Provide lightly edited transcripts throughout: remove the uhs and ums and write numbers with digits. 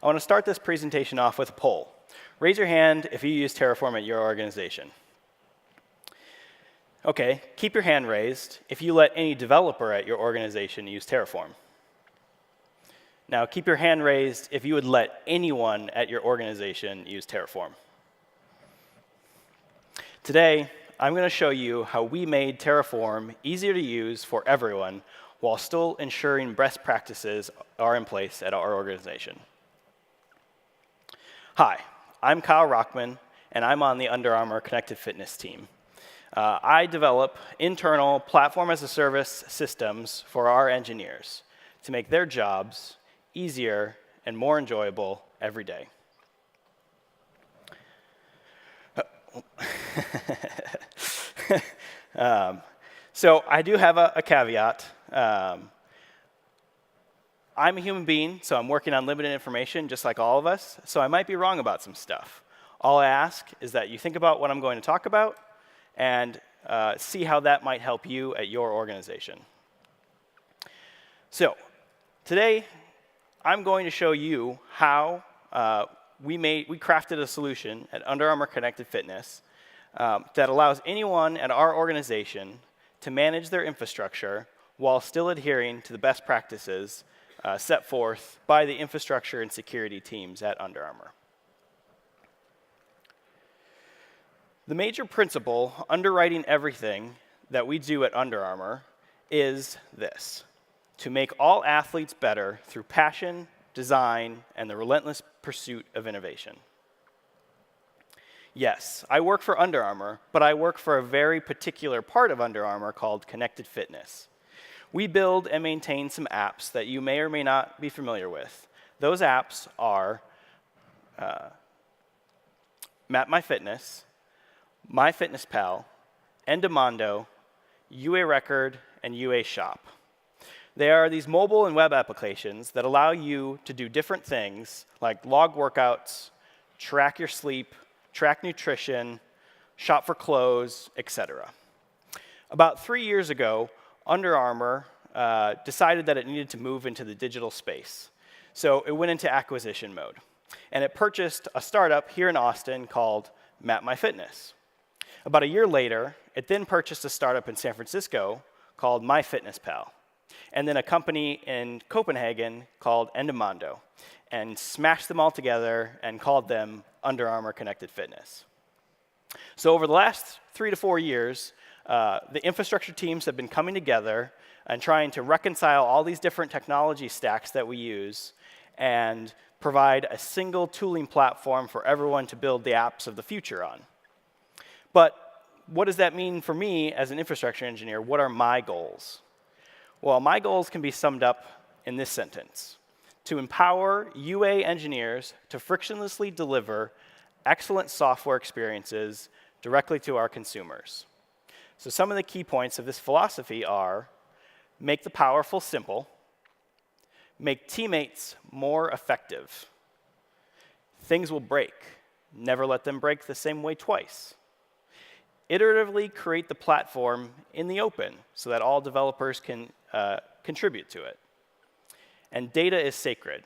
I want to start this presentation off with a poll. Raise your hand if you use Terraform at your organization. OK, keep your hand raised if you let any developer at your organization use Terraform. Now, keep your hand raised if you would let anyone at your organization use Terraform. Today, I'm going to show you how we made Terraform easier to use for everyone while still ensuring best practices are in place at our organization. Hi, I'm Kyle Rockman, and I'm on the Under Armour Connected Fitness team. I develop internal platform-as-a-service systems for our engineers to make their jobs easier and more enjoyable every day. So I do have a caveat. I'm a human being, so I'm working on limited information just like all of us, so I might be wrong about some stuff. All I ask is that you think about what I'm going to talk about and see how that might help you at your organization. So today, I'm going to show you how we crafted a solution at Under Armour Connected Fitness that allows anyone at our organization to manage their infrastructure while still adhering to the best practices set forth by the infrastructure and security teams at Under Armour. The major principle underwriting everything that we do at Under Armour is this: to make all athletes better through passion, design, and the relentless pursuit of innovation. Yes, I work for Under Armour, but I work for a very particular part of Under Armour called Connected Fitness. We build and maintain some apps that you may or may not be familiar with. Those apps are MapMyFitness, MyFitnessPal, Endomondo, UA Record, and UA Shop. They are these mobile and web applications that allow you to do different things like log workouts, track your sleep, track nutrition, shop for clothes, etc. About 3 years ago, Under Armour decided that it needed to move into the digital space. So it went into acquisition mode. And it purchased a startup here in Austin called MapMyFitness. About a year later, it then purchased a startup in San Francisco called MyFitnessPal, and then a company in Copenhagen called Endomondo, and smashed them all together and called them Under Armour Connected Fitness. So over the last 3 to 4 years, the infrastructure teams have been coming together and trying to reconcile all these different technology stacks that we use and provide a single tooling platform for everyone to build the apps of the future on. But what does that mean for me as an infrastructure engineer? What are my goals? Well, my goals can be summed up in this sentence: to empower UA engineers to frictionlessly deliver excellent software experiences directly to our consumers. So some of the key points of this philosophy are: make the powerful simple, make teammates more effective, things will break, never let them break the same way twice, iteratively create the platform in the open so that all developers can contribute to it. And data is sacred.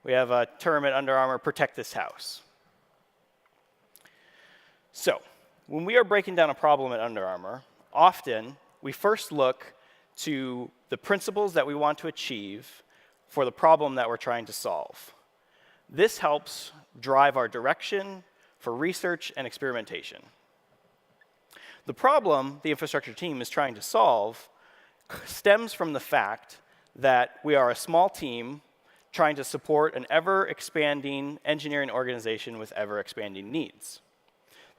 We have a term at Under Armour, protect this house. So when we are breaking down a problem at Under Armour, often we first look to the principles that we want to achieve for the problem that we're trying to solve. This helps drive our direction for research and experimentation. The problem the infrastructure team is trying to solve stems from the fact that we are a small team trying to support an ever-expanding engineering organization with ever-expanding needs.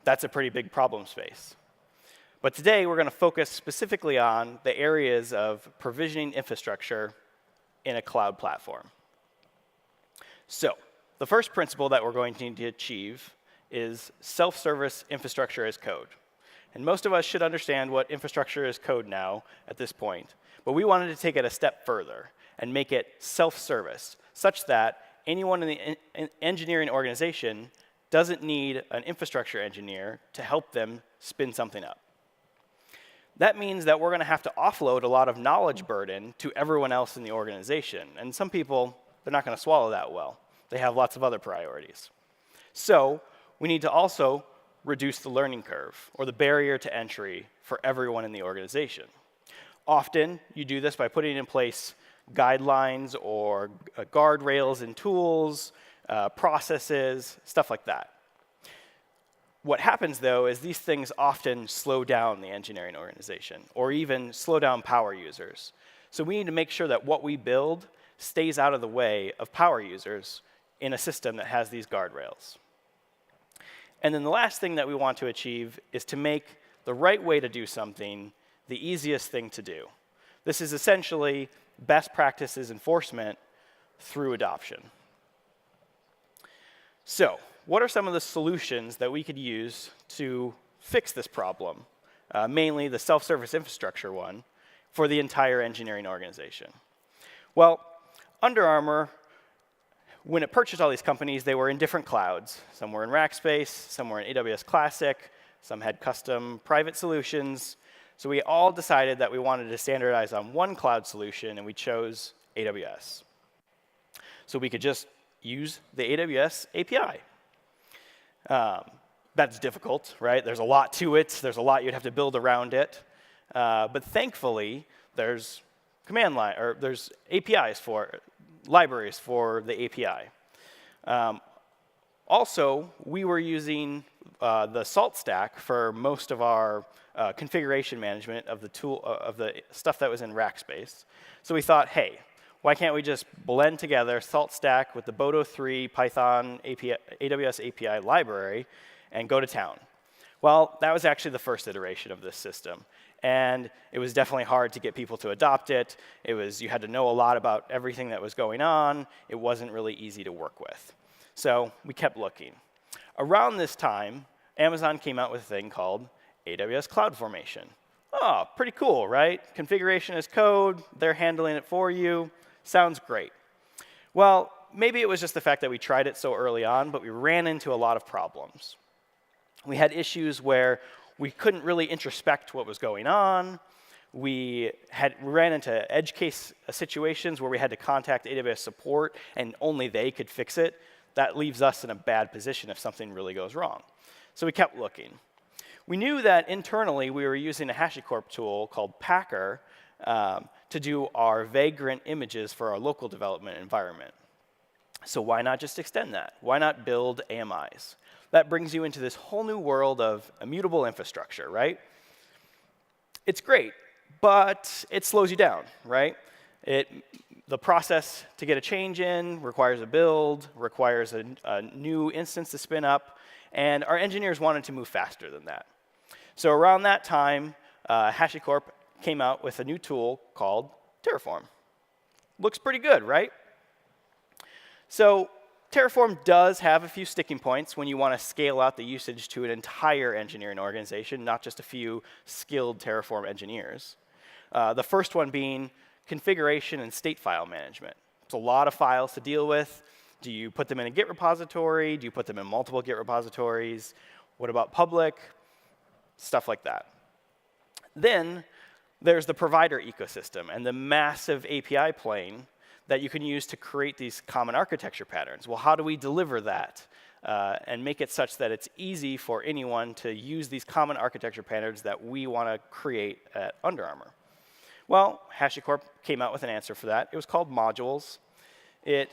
That's a pretty big problem space. But today, we're going to focus specifically on the areas of provisioning infrastructure in a cloud platform. So the first principle that we're going to need to achieve is self-service infrastructure as code. And most of us should understand what infrastructure as code now at this point. But we wanted to take it a step further and make it self-service, such that anyone in the engineering organization doesn't need an infrastructure engineer to help them spin something up. That means that we're going to have to offload a lot of knowledge burden to everyone else in the organization. And some people, they're not going to swallow that well. They have lots of other priorities. So we need to also reduce the learning curve, or the barrier to entry for everyone in the organization. Often, you do this by putting in place guidelines or guardrails and tools, processes, stuff like that. What happens, though, is these things often slow down the engineering organization, or even slow down power users. So we need to make sure that what we build stays out of the way of power users in a system that has these guardrails. And then the last thing that we want to achieve is to make the right way to do something the easiest thing to do. This is essentially best practices enforcement through adoption. So, what are some of the solutions that we could use to fix this problem, mainly the self-service infrastructure one, for the entire engineering organization? Well, Under Armour, when it purchased all these companies, they were in different clouds. Some were in Rackspace, some were in AWS Classic, some had custom private solutions. So we all decided that we wanted to standardize on one cloud solution, and we chose AWS. So we could just use the AWS API. That's difficult, right? There's a lot to it. There's a lot you'd have to build around it. But thankfully, there's command line, or there's APIs for libraries for the API. Also, we were using the Salt stack for most of our configuration management of the tool of the stuff that was in Rackspace. So we thought, hey, why can't we just blend together Salt stack with the Bodo 3 Python API, AWS API library and go to town? Well, that was actually the first iteration of this system. And it was definitely hard to get people to adopt it. You had to know a lot about everything that was going on. It wasn't really easy to work with. So we kept looking. Around this time, Amazon came out with a thing called AWS CloudFormation. Oh, pretty cool, right? Configuration as code, they're handling it for you. Sounds great. Well, maybe it was just the fact that we tried it so early on, but we ran into a lot of problems. We had issues where we couldn't really introspect what was going on. We ran into edge case situations where we had to contact AWS support, and only they could fix it. That leaves us in a bad position if something really goes wrong. So we kept looking. We knew that internally we were using a HashiCorp tool called Packer to do our vagrant images for our local development environment. So why not just extend that? Why not build AMIs? That brings you into this whole new world of immutable infrastructure, right? It's great, but it slows you down, right? The process to get a change in requires a build, requires a new instance to spin up, and our engineers wanted to move faster than that. So around that time, HashiCorp came out with a new tool called Terraform. Looks pretty good, right? So Terraform does have a few sticking points when you want to scale out the usage to an entire engineering organization, not just a few skilled Terraform engineers. The first one being configuration and state file management. It's a lot of files to deal with. Do you put them in a Git repository? Do you put them in multiple Git repositories? What about public? Stuff like that. Then there's the provider ecosystem and the massive API plane that you can use to create these common architecture patterns. Well, how do we deliver that and make it such that it's easy for anyone to use these common architecture patterns that we want to create at Under Armour? Well, HashiCorp came out with an answer for that. It was called modules. It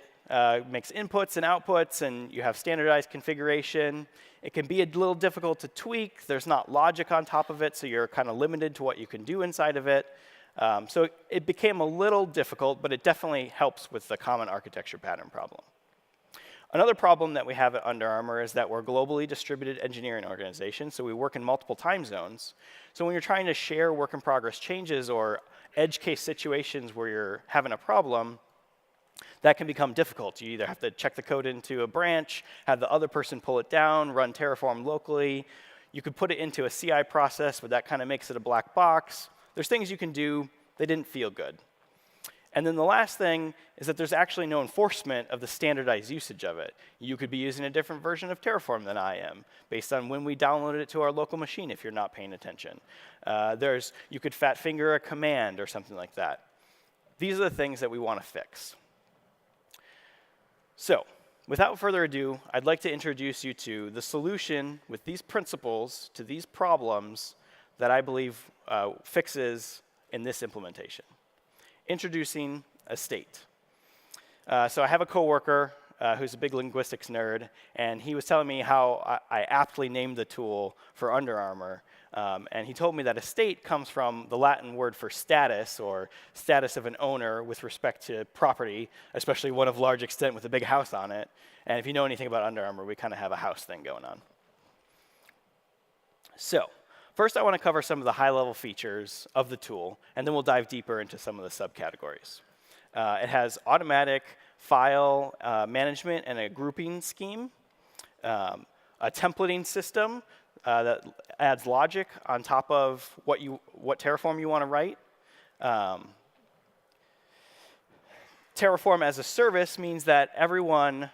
makes inputs and outputs, and you have standardized configuration. It can be a little difficult to tweak. There's not logic on top of it, so you're kind of limited to what you can do inside of it. So it became a little difficult, but it definitely helps with the common architecture pattern problem. Another problem that we have at Under Armour is that we're a globally distributed engineering organization, so we work in multiple time zones. So when you're trying to share work in progress changes or edge case situations where you're having a problem, that can become difficult. You either have to check the code into a branch, have the other person pull it down, run Terraform locally. You could put it into a CI process, but that kind of makes it a black box. There's things you can do. They didn't feel good. And then the last thing is that there's actually no enforcement of the standardized usage of it. You could be using a different version of Terraform than I am, based on when we downloaded it to our local machine if you're not paying attention. You could fat finger a command or something like that. These are the things that we want to fix. So Without further ado, I'd like to introduce you to the solution with these principles to these problems that I believe fixes in this implementation. Introducing Astate. So I have a coworker who's a big linguistics nerd, and he was telling me how I aptly named the tool for Under Armour. And he told me that Astate comes from the Latin word for status, or status of an owner with respect to property, especially one of large extent with a big house on it. And if you know anything about Under Armour, we kind of have a house thing going on. So first I want to cover some of the high-level features of the tool, and then we'll dive deeper into some of the subcategories. It has automatic file management and a grouping scheme, a templating system that adds logic on top of what Terraform you want to write. Terraform as a service means that everyone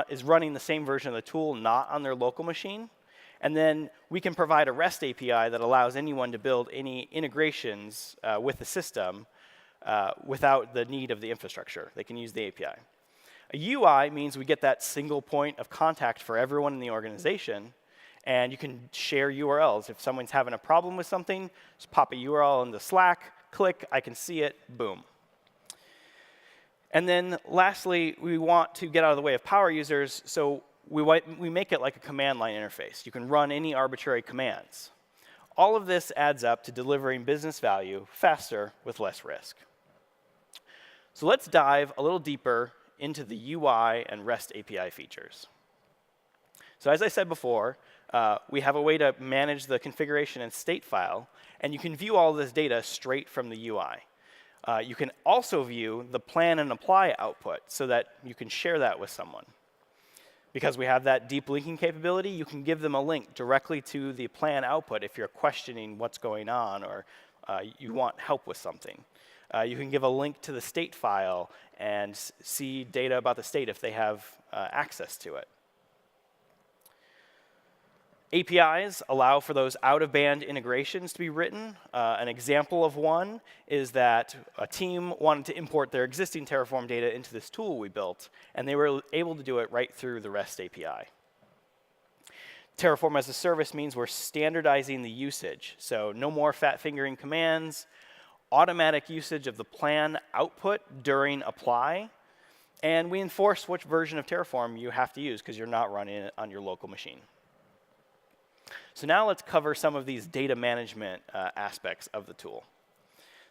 is running the same version of the tool, not on their local machine. And then we can provide a REST API that allows anyone to build any integrations with the system without the need of the infrastructure. They can use the API. A UI means we get that single point of contact for everyone in the organization, and you can share URLs. If someone's having a problem with something, just pop a URL into Slack, click, I can see it, boom. And then lastly, we want to get out of the way of power users, so we make it like a command line interface. You can run any arbitrary commands. All of this adds up to delivering business value faster with less risk. So let's dive a little deeper into the UI and REST API features. So as I said before, we have a way to manage the configuration and state file, and you can view all this data straight from the UI. You can also view the plan and apply output so that you can share that with someone. Because we have that deep linking capability, you can give them a link directly to the plan output if you're questioning what's going on or you want help with something. You can give a link to the state file and see data about the state if they have access to it. APIs allow for those out-of-band integrations to be written. An example of one is that a team wanted to import their existing Terraform data into this tool we built, and they were able to do it right through the REST API. Terraform as a service means we're standardizing the usage, so no more fat-fingering commands, automatic usage of the plan output during apply, and we enforce which version of Terraform you have to use because you're not running it on your local machine. So now let's cover some of these data management aspects of the tool.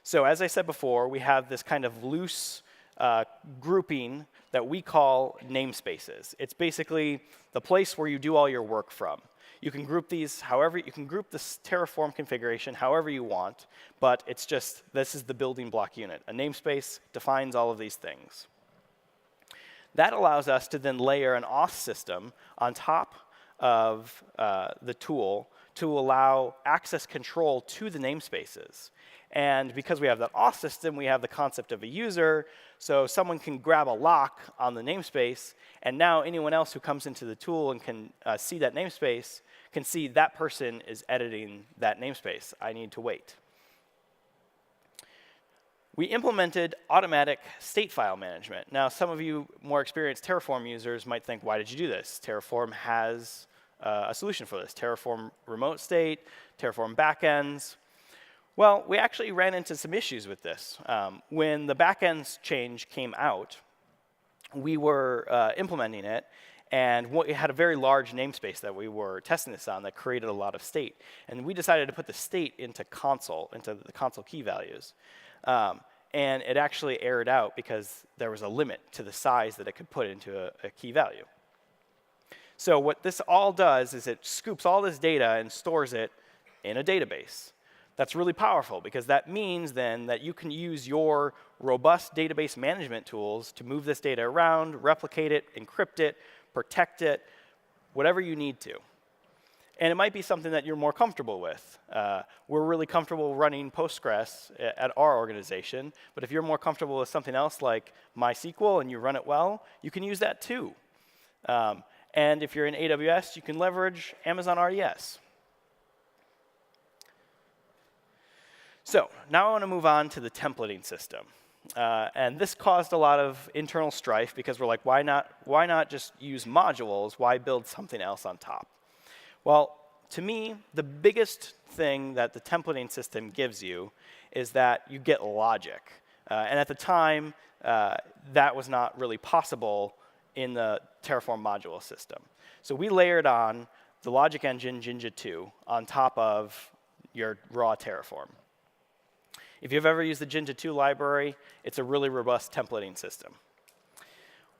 So as I said before, we have this kind of loose grouping that we call namespaces. It's basically the place where you do all your work from. You can group these however, you can group this Terraform configuration however you want, but it's just, this is the building block unit. A namespace defines all of these things. That allows us to then layer an auth system on top of the tool to allow access control to the namespaces. And because we have that auth system, we have the concept of a user, so someone can grab a lock on the namespace, and now anyone else who comes into the tool and can see that namespace can see that person is editing that namespace. I need to wait. We implemented automatic state file management. Now, some of you more experienced Terraform users might think, why did you do this? Terraform has a solution for this. Terraform remote state, Terraform backends. Well, we actually ran into some issues with this. When the backends change came out, we were implementing it, and we had a very large namespace that we were testing this on that created a lot of state. And we decided to put the state into the console key values. And it actually errored out because there was a limit to the size that it could put into a key value. So what this all does is it scoops all this data and stores it in a database. That's really powerful because that means then that you can use your robust database management tools to move this data around, replicate it, encrypt it, protect it, whatever you need to. And it might be something that you're more comfortable with. We're really comfortable running Postgres at our organization, but if you're more comfortable with something else like MySQL and you run it well, you can use that too. And if you're in AWS, you can leverage Amazon RDS. So now I want to move on to the templating system. And this caused a lot of internal strife because we're like, why not just use modules? Why build something else on top? Well, to me, the biggest thing that the templating system gives you is that you get logic. And at the time, that was not really possible in the Terraform module system. So we layered on the logic engine Jinja 2 on top of your raw Terraform. If you've ever used the Jinja 2 library, it's a really robust templating system.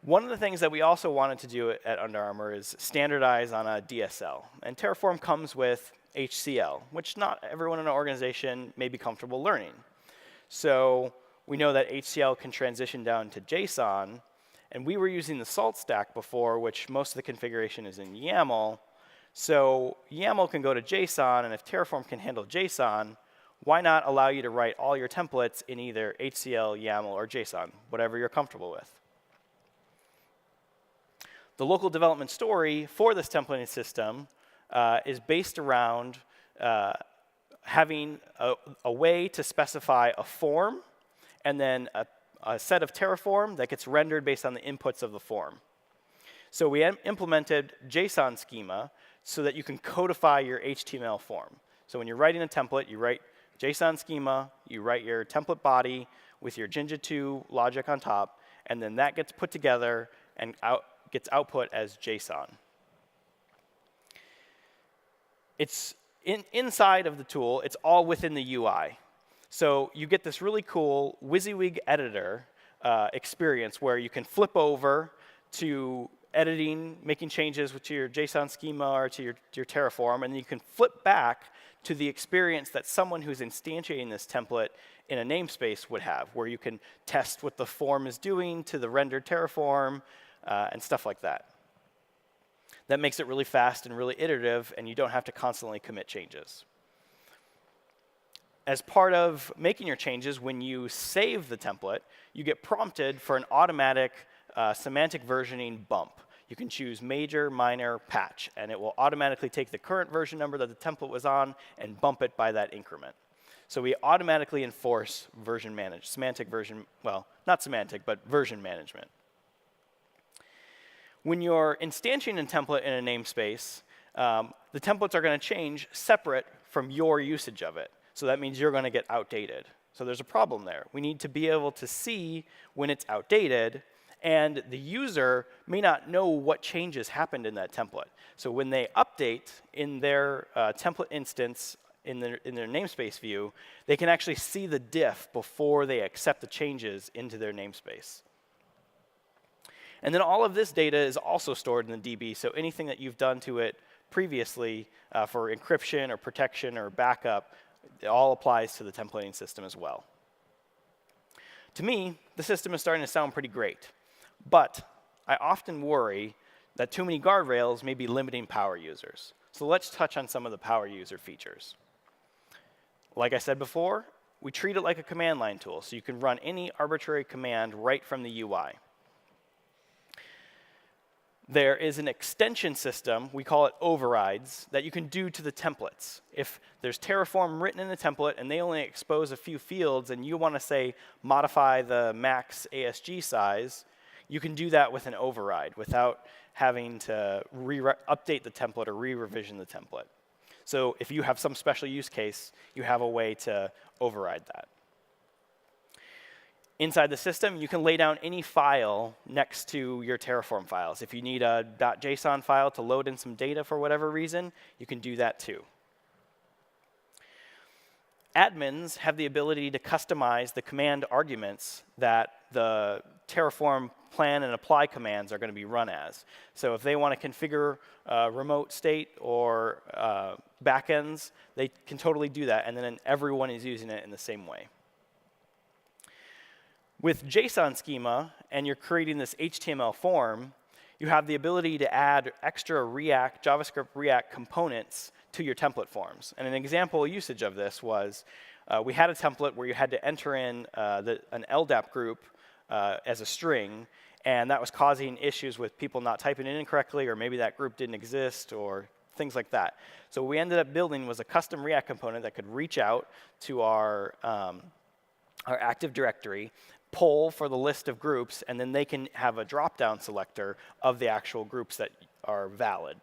One of the things that we also wanted to do at Under Armour is standardize on a DSL. And Terraform comes with HCL, which not everyone in an organization may be comfortable learning. So we know that HCL can transition down to JSON, and we were using the salt stack before, which most of the configuration is in YAML. So YAML can go to JSON, and if Terraform can handle JSON, why not allow you to write all your templates in either HCL, YAML, or JSON, whatever you're comfortable with? The local development story for this templating system is based around having a way to specify a form and then a set of Terraform that gets rendered based on the inputs of the form. So we implemented JSON schema so that you can codify your HTML form. So when you're writing a template, you write JSON schema, you write your template body with your Jinja 2 logic on top, and then that gets put together and gets output as JSON. It's inside of the tool, it's all within the UI. So you get this really cool WYSIWYG editor experience where you can flip over to editing, making changes to your JSON schema or to your Terraform, and then you can flip back to the experience that someone who's instantiating this template in a namespace would have, where you can test what the form is doing to the rendered Terraform and stuff like that. That makes it really fast and really iterative, and you don't have to constantly commit changes. As part of making your changes, when you save the template, you get prompted for an automatic semantic versioning bump. You can choose major, minor, patch, and it will automatically take the current version number that the template was on and bump it by that increment. So we automatically enforce semantic version, well, not semantic, but version management. When you're instantiating a template in a namespace, the templates are going to change separate from your usage of it. So that means you're going to get outdated. So there's a problem there. We need to be able to see when it's outdated, and the user may not know what changes happened in that template. So when they update in their template instance in their namespace view, they can actually see the diff before they accept the changes into their namespace. And then all of this data is also stored in the DB, so anything that you've done to it previously for encryption or protection or backup, it all applies to the templating system as well. To me, the system is starting to sound pretty great, but I often worry that too many guardrails may be limiting power users. So let's touch on some of the power user features. Like I said before, we treat it like a command line tool, so you can run any arbitrary command right from the UI. There is an extension system, we call it overrides, that you can do to the templates. If there's Terraform written in the template and they only expose a few fields and you want to say modify the max ASG size, you can do that with an override without having to update the template or re-revision the template. So if you have some special use case, you have a way to override that. Inside the system, you can lay down any file next to your Terraform files. If you need a .json file to load in some data for whatever reason, you can do that too. Admins have the ability to customize the command arguments that the Terraform plan and apply commands are going to be run as. So if they want to configure remote state or backends, they can totally do that, and then everyone is using it in the same way. With JSON schema, and you're creating this HTML form, you have the ability to add extra JavaScript React components to your template forms. And an example usage of this was, we had a template where you had to enter in an LDAP group as a string, and that was causing issues with people not typing it in correctly, or maybe that group didn't exist, or things like that. So what we ended up building was a custom React component that could reach out to our Active Directory, poll for the list of groups, and then they can have a drop-down selector of the actual groups that are valid.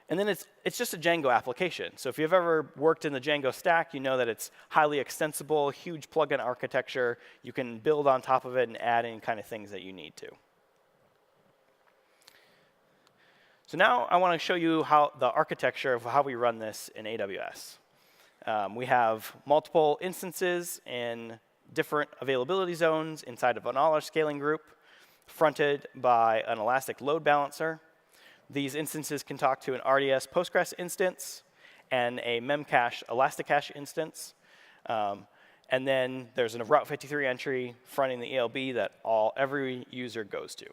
And then it's just a Django application. So if you've ever worked in the Django stack, you know that it's highly extensible, huge plugin architecture. You can build on top of it and add any kind of things that you need to. So now I want to show you how the architecture of how we run this in AWS. We have multiple instances in different availability zones inside of an auto-scaling group, fronted by an Elastic load balancer. These instances can talk to an RDS Postgres instance and a Memcache Elasticache instance. And then there's a Route 53 entry fronting the ELB that every user goes to.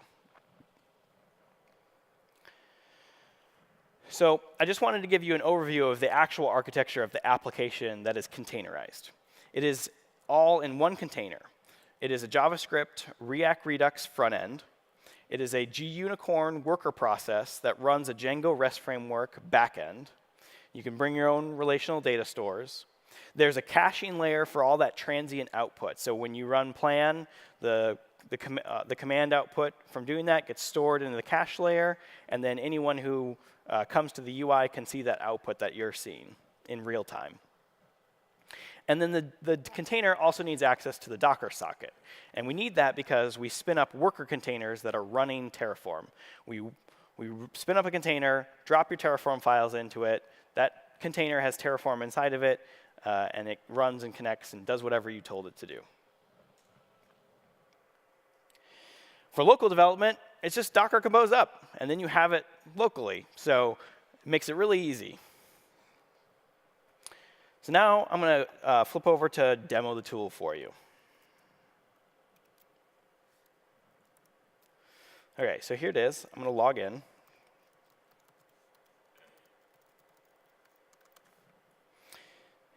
So I just wanted to give you an overview of the actual architecture of the application that is containerized. It is all in one container. It is a JavaScript React Redux front end. It is a gUnicorn worker process that runs a Django REST framework backend. You can bring your own relational data stores. There's a caching layer for all that transient output. So when you run plan, the command output from doing that gets stored into the cache layer, and then anyone who comes to the UI can see that output that you're seeing in real time. And then the container also needs access to the Docker socket. And we need that because we spin up worker containers that are running Terraform. We spin up a container, drop your Terraform files into it. That container has Terraform inside of it, and it runs and connects and does whatever you told it to do. For local development, it's just Docker compose up, and then you have it locally. So it makes it really easy. So now I'm going to flip over to demo the tool for you. OK, so here it is. I'm going to log in.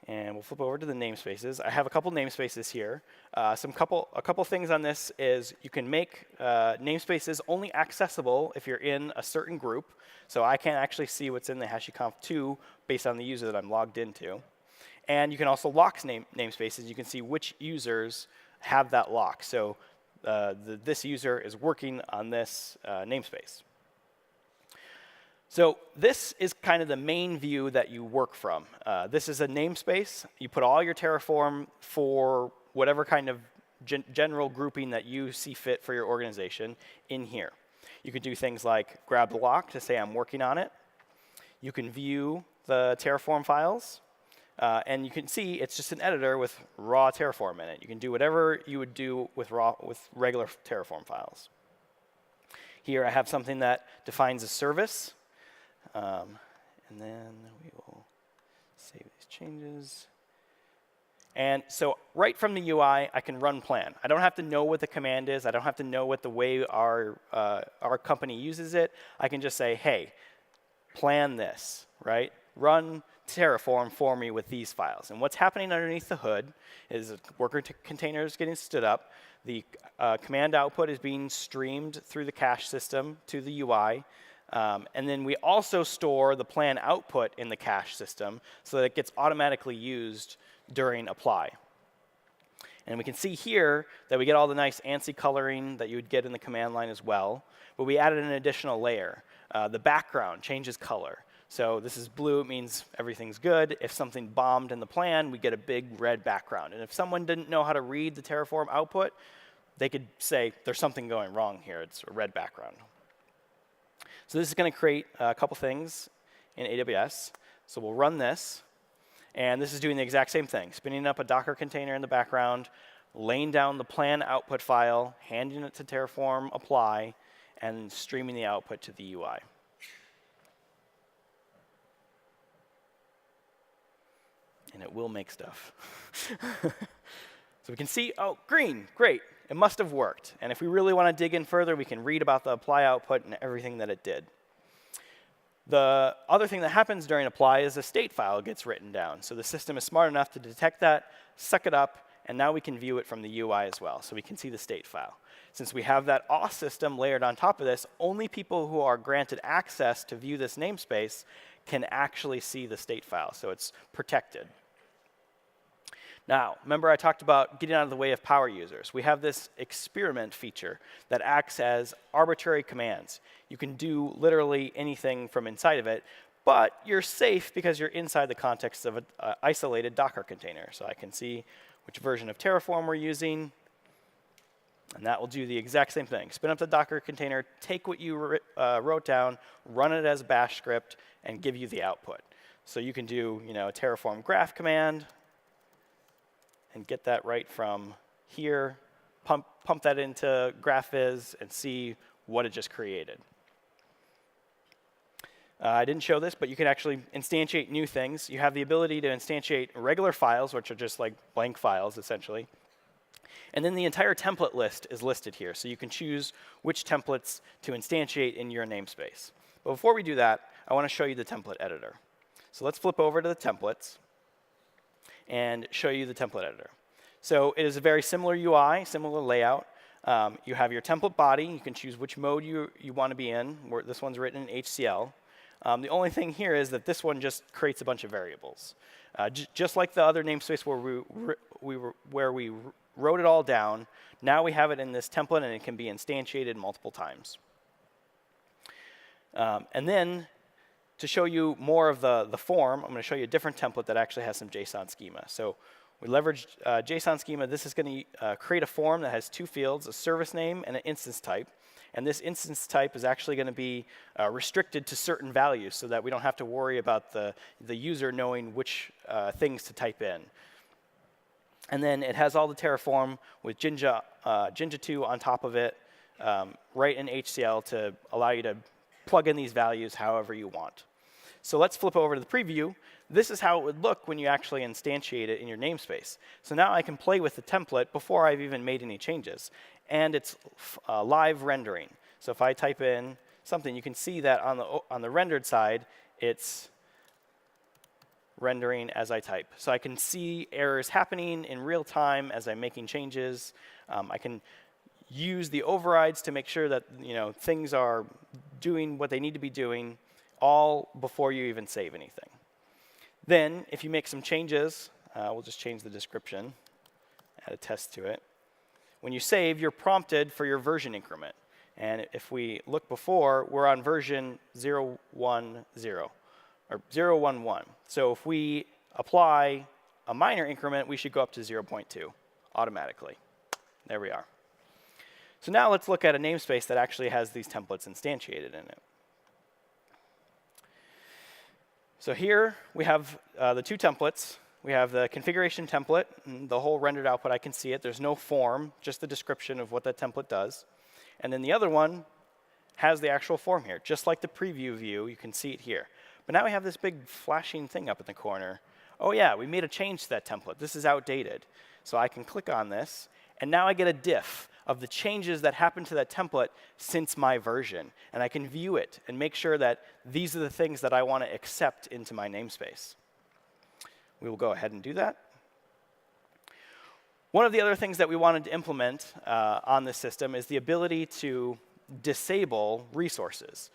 And we'll flip over to the namespaces. I have a couple namespaces here. A couple things on this is you can make namespaces only accessible if you're in a certain group. So I can't actually see what's in the HashiConf2 based on the user that I'm logged into. And you can also lock namespaces. You can see which users have that lock. So this user is working on this namespace. So this is kind of the main view that you work from. This is a namespace. You put all your Terraform for whatever kind of general grouping that you see fit for your organization in here. You could do things like grab the lock to say I'm working on it. You can view the Terraform files. And you can see it's just an editor with raw Terraform in it. You can do whatever you would do with regular Terraform files. Here I have something that defines a service. And then we will save these changes. And so right from the UI, I can run plan. I don't have to know what the command is. I don't have to know what the way our company uses it. I can just say, hey, plan this, right? Run Terraform for me with these files. And what's happening underneath the hood is a worker container is getting stood up. The command output is being streamed through the cache system to the UI. And then we also store the plan output in the cache system so that it gets automatically used during apply. And we can see here that we get all the nice ANSI coloring that you would get in the command line as well. But we added an additional layer. The background changes color. So this is blue, it means everything's good. If something bombed in the plan, we get a big red background. And if someone didn't know how to read the Terraform output, they could say, there's something going wrong here. It's a red background. So this is going to create a couple things in AWS. So we'll run this. And this is doing the exact same thing, spinning up a Docker container in the background, laying down the plan output file, handing it to Terraform apply, and streaming the output to the UI. And it will make stuff. So we can see, oh, green, great. It must have worked. And if we really want to dig in further, we can read about the apply output and everything that it did. The other thing that happens during apply is a state file gets written down. So the system is smart enough to detect that, suck it up, and now we can view it from the UI as well. So we can see the state file. Since we have that auth system layered on top of this, only people who are granted access to view this namespace can actually see the state file. So it's protected. Now, remember I talked about getting out of the way of power users. We have this experiment feature that acts as arbitrary commands. You can do literally anything from inside of it, but you're safe because you're inside the context of an isolated Docker container. So I can see which version of Terraform we're using, and that will do the exact same thing. Spin up the Docker container, take what you wrote down, run it as a bash script, and give you the output. So you can do a Terraform graph command, and get that right from here, pump that into GraphViz, and see what it just created. I didn't show this, but you can actually instantiate new things. You have the ability to instantiate regular files, which are just like blank files, essentially. And then the entire template list is listed here, so you can choose which templates to instantiate in your namespace. But before we do that, I want to show you the template editor. So let's flip over to the templates and show you the template editor. So it is a very similar UI, similar layout. You have your template body. You can choose which mode you want to be in. This one's written in HCL. The only thing here is that this one just creates a bunch of variables. Just like the other namespace where we wrote it all down, now we have it in this template, and it can be instantiated multiple times. And then, to show you more of the form, I'm going to show you a different template that actually has some JSON schema. So we leveraged JSON schema. This is going to create a form that has two fields, a service name and an instance type. And this instance type is actually going to be restricted to certain values so that we don't have to worry about the user knowing which things to type in. And then it has all the Terraform with Jinja 2 on top of it, right in HCL to allow you to plug in these values however you want. So let's flip over to the preview. This is how it would look when you actually instantiate it in your namespace. So now I can play with the template before I've even made any changes. And it's live rendering. So if I type in something, you can see that on the rendered side, it's rendering as I type. So I can see errors happening in real time as I'm making changes. I can use the overrides to make sure that things are doing what they need to be doing, all before you even save anything. Then, if you make some changes, we'll just change the description, add a test to it. When you save, you're prompted for your version increment. And if we look before, we're on version 0.10 or 0.11. So if we apply a minor increment, we should go up to 0.2 automatically. There we are. So now let's look at a namespace that actually has these templates instantiated in it. So here we have the two templates. We have the configuration template, and the whole rendered output, I can see it. There's no form, just the description of what that template does. And then the other one has the actual form here. Just like the preview view, you can see it here. But now we have this big flashing thing up in the corner. Oh yeah, we made a change to that template. This is outdated. So I can click on this, and now I get a diff of the changes that happened to that template since my version. And I can view it and make sure that these are the things that I want to accept into my namespace. We will go ahead and do that. One of the other things that we wanted to implement on this system is the ability to disable resources.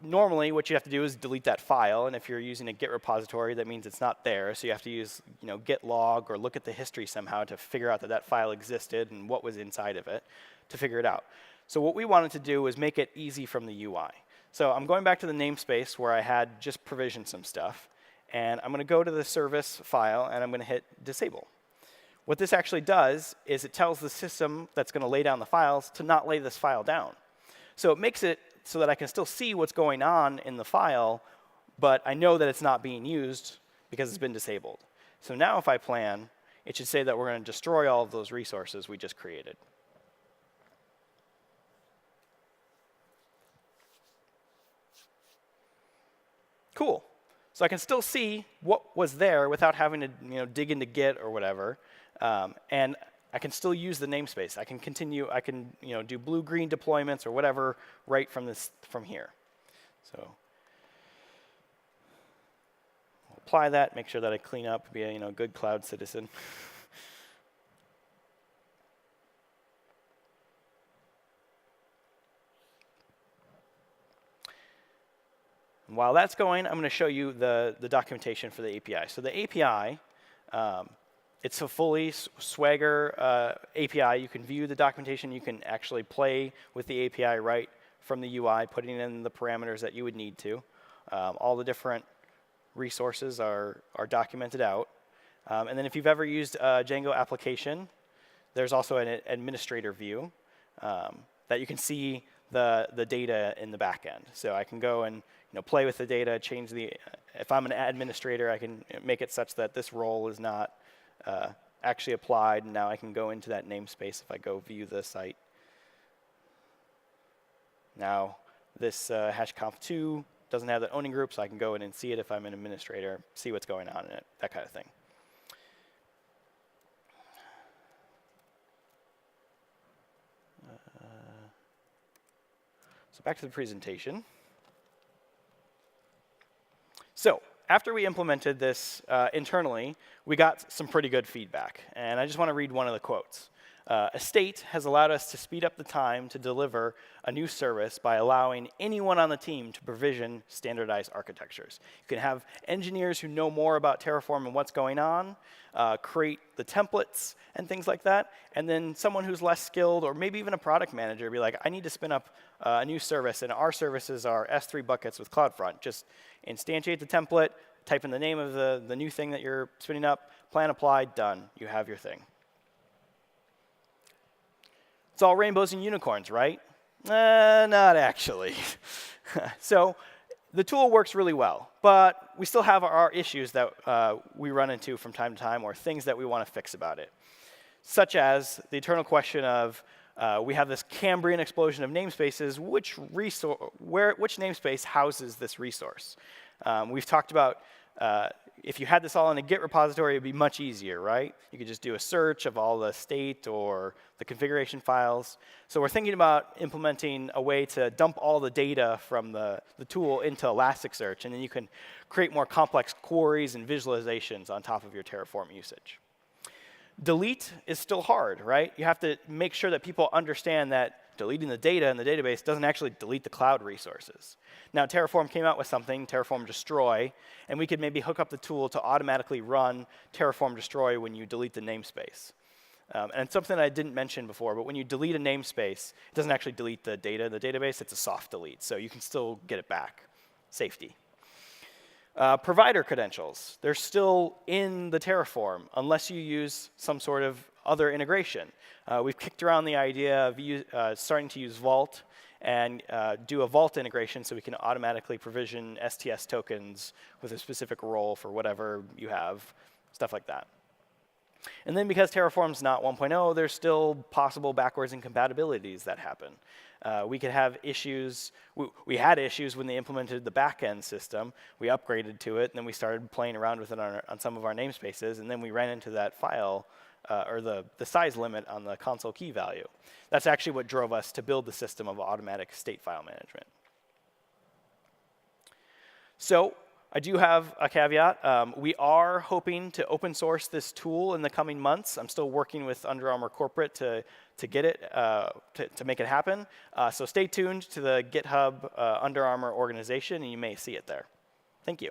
Normally, what you have to do is delete that file, and if you're using a Git repository, that means it's not there. So you have to use, git log or look at the history somehow to figure out that that file existed and what was inside of it to figure it out. So what we wanted to do was make it easy from the UI. So I'm going back to the namespace where I had just provisioned some stuff, and I'm going to go to the service file, and I'm going to hit disable. What this actually does is it tells the system that's going to lay down the files to not lay this file down. So it makes it so that I can still see what's going on in the file, but I know that it's not being used because it's been disabled. So now if I plan, it should say that we're going to destroy all of those resources we just created. Cool. So I can still see what was there without having to dig into Git or whatever. And I can still use the namespace. I can continue. I can do blue-green deployments or whatever right from here. So I'll apply that. Make sure that I clean up. Be a good cloud citizen. And while that's going, I'm going to show you the documentation for the API. So the API, it's a fully Swagger API. You can view the documentation. You can actually play with the API right from the UI, putting in the parameters that you would need to. All the different resources are documented out. And then if you've ever used a Django application, there's also an administrator view that you can see the data in the back end. So I can go and play with the data, change the, if I'm an administrator, I can make it such that this role is not actually applied. And now I can go into that namespace if I go view the site. Now this hashconf2 doesn't have the owning group, so I can go in and see it if I'm an administrator, see what's going on in it, that kind of thing. So back to the presentation. So after we implemented this internally, we got some pretty good feedback. And I just want to read one of the quotes. Astate has allowed us to speed up the time to deliver a new service by allowing anyone on the team to provision standardized architectures. You can have engineers who know more about Terraform and what's going on, create the templates and things like that, and then someone who's less skilled, or maybe even a product manager, be like, I need to spin up a new service, and our services are S3 buckets with CloudFront. Just instantiate the template, type in the name of the new thing that you're spinning up, plan applied, done. You have your thing. It's all rainbows and unicorns, right? Not actually. So the tool works really well, but we still have our issues that we run into from time to time, or things that we want to fix about it, such as the eternal question of we have this Cambrian explosion of namespaces. Which namespace houses this resource? We've talked about if you had this all in a Git repository, it'd be much easier, right? You could just do a search of all the state or the configuration files. So we're thinking about implementing a way to dump all the data from the tool into Elasticsearch, and then you can create more complex queries and visualizations on top of your Terraform usage. Delete is still hard, right? You have to make sure that people understand that deleting the data in the database doesn't actually delete the cloud resources. Now, Terraform came out with something, Terraform Destroy, and we could maybe hook up the tool to automatically run Terraform Destroy when you delete the namespace. And it's something I didn't mention before, but when you delete a namespace, it doesn't actually delete the data in the database. It's a soft delete, so you can still get it back. Safety. Provider credentials. They're still in the Terraform unless you use some sort of other integration. We've kicked around the idea of starting to use Vault and do a Vault integration so we can automatically provision STS tokens with a specific role for whatever you have, stuff like that. And then because Terraform's not 1.0, there's still possible backwards incompatibilities that happen. We could have issues. We had issues when they implemented the backend system. We upgraded to it, and then we started playing around with it on some of our namespaces, and then we ran into that file, or the size limit on the console key value. That's actually what drove us to build the system of automatic state file management. So I do have a caveat. We are hoping to open source this tool in the coming months. I'm still working with Under Armour Corporate to get it, to make it happen. So stay tuned to the GitHub Under Armour organization, and you may see it there. Thank you.